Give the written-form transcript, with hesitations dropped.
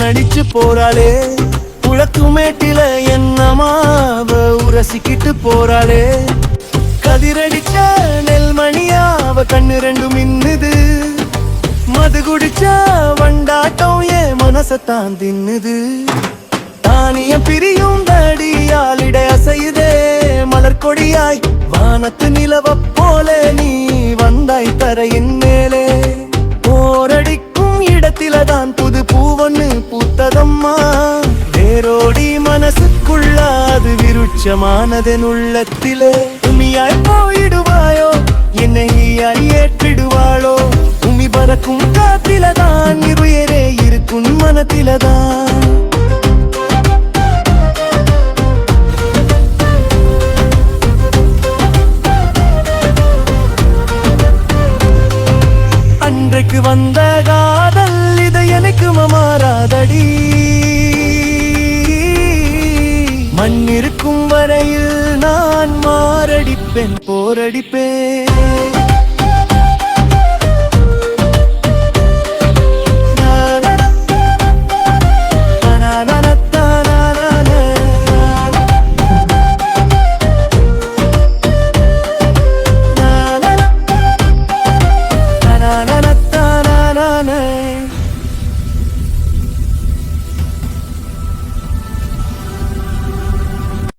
கண்ணடிச்சு போறாளே, குளத்து மேட்டில என்னமாவ உரசிக்கிட்டு போறாளே. கதிரடிச்ச நெல்மணியா அவ கண்ணு ரெண்டும் மின்னுது, மது குடிச்ச வண்டாட்டம் என் மனசத்தான் தின்னுது. தானிய பிரியும் தடியாலிட அசையுதே மலர் கொடியாய், வானத்து நிலவ போல நீ வந்தாய் தரையின் மேலே. போரடிக்கும் இடத்திலதான் புது பூவொன்னு பூத்ததம்மா, வேரோடி மனசுக்குள்ள அது விருட்சமானதன் உள்ளத்திலே. உமியாய் போயிடுவாயோ என்னை ஏற்றிடுவாளோ, உமி பறக்கும் காத்திலதான் இருயரே இருக்கும் மனத்திலதான். அன்றைக்கு வந்த காதல் இதை எனக்கு மாறாதடி, மண் இருக்கும் வரையில் நான் மாரடிப்பேன் போரடிப்பேன்.